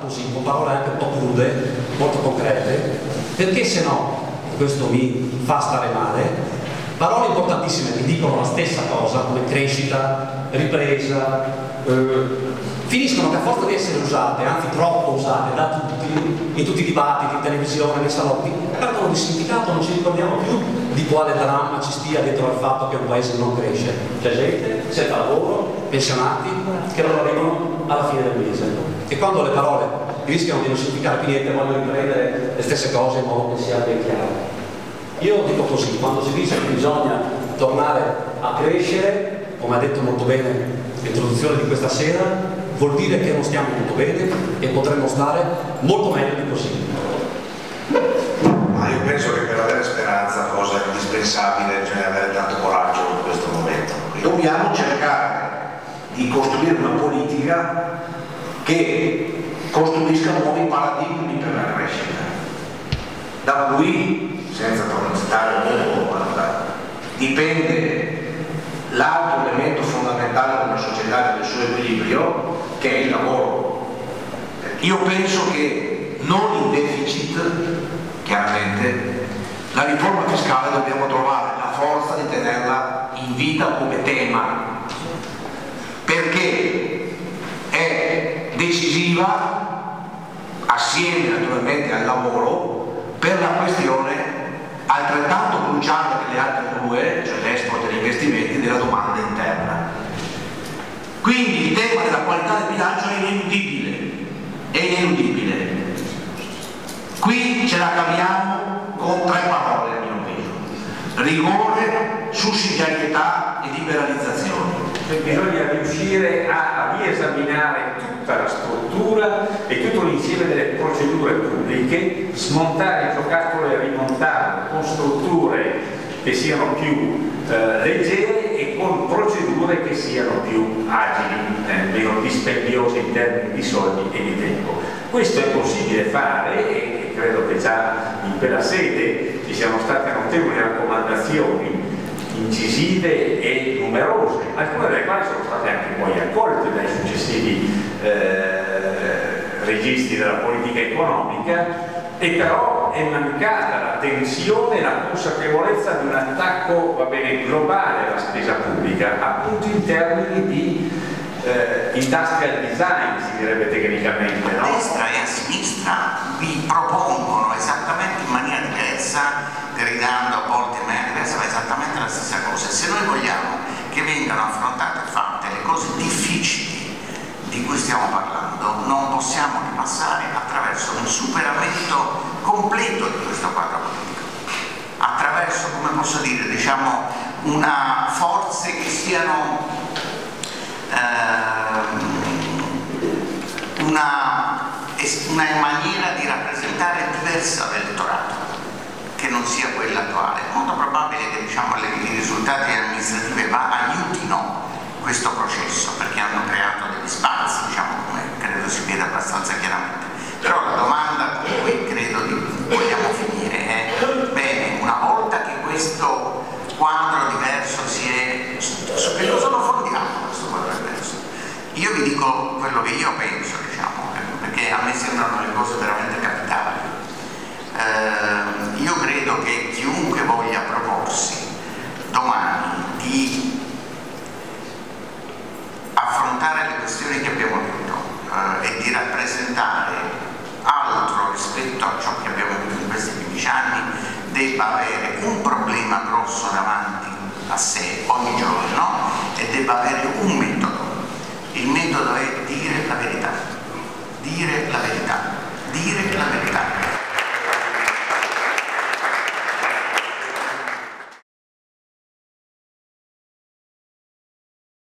così, con parole anche un po' crude, molto concrete, perché se no, e questo mi fa stare male, parole importantissime che dicono la stessa cosa, come crescita, ripresa, finiscono che a forza di essere usate, anzi troppo usate da tutti, in tutti i dibattiti, in televisione, nei salotti, perdono di significato, non ci ricordiamo più di quale dramma ci stia dietro al fatto che un paese non cresce. C'è gente senza lavoro, pensionati, che non arrivano alla fine del mese. E quando le parole rischiano di non significare più niente, vogliono riprendere le stesse cose in modo che sia ben chiaro. Io dico così, quando si dice che bisogna tornare a crescere, come ha detto molto bene l'introduzione di questa sera, vuol dire che non stiamo molto bene e potremmo stare molto meglio di così. Ma io penso che per avere speranza, cosa indispensabile, bisogna avere tanto coraggio in questo momento. Dobbiamo cercare di costruire una politica che costruisca nuovi paradigmi per la crescita. Da cui, senza stare molto, dipende l'altro elemento fondamentale di una società del suo equilibrio, che è il lavoro. Io penso che non in deficit, chiaramente, la riforma fiscale dobbiamo trovare la forza di tenerla in vita come tema, perché è decisiva, assieme naturalmente al lavoro, per la questione altrettanto cruciale che le altre due, cioè l'export e gli investimenti, della domanda interna. Quindi il tema della qualità del bilancio è ineludibile, è ineludibile. Qui ce la caviamo con tre parole, a mio avviso: rigore, sussidiarietà e liberalizzazione. Bisogna riuscire a riesaminare tutta la struttura e tutto l'insieme delle procedure pubbliche, smontare il giocattolo e rimontarlo con strutture che siano più leggere e con procedure che siano più agili, meno dispendiose in termini di soldi e di tempo. Questo è possibile fare e credo che già in quella sede ci siano state notevoli raccomandazioni incisive e numerose, alcune delle quali sono state anche poi accolte dai successivi registri della politica economica, e però è mancata la tensione e la consapevolezza di un attacco, va bene, globale alla spesa pubblica, appunto in termini di industrial design, si direbbe tecnicamente, no? A destra e a sinistra vi propongono esattamente in maniera diversa, gridando a volte in maniera diversa, ma esattamente la stessa cosa. Se noi vogliamo che vengano affrontate e fatte le cose difficili di cui stiamo parlando, non possiamo che passare attraverso un superamento completo di questo quadro politico, attraverso, come posso dire, diciamo, una forze che siano una maniera di rappresentare diversa l'elettorato, che non sia quella attuale. È molto probabile che, diciamo, i risultati amministrativi aiutino questo processo, perché hanno creato degli spazi, diciamo, come credo si veda abbastanza chiaramente. Però la domanda con cui credo vogliamo finire è: bene, una volta che questo quadro diverso si è, su che cosa lo fondiamo questo quadro diverso? Io vi dico quello che io penso, diciamo, perché a me sembrano le cose veramente capitali. Io credo che chiunque voglia proporsi domani di affrontare le questioni che abbiamo detto e di rappresentare altro rispetto a ciò che abbiamo detto in questi 15 anni debba avere un problema grosso davanti a sé ogni giorno e debba avere un metodo. Il metodo è dire la verità. Dire la verità.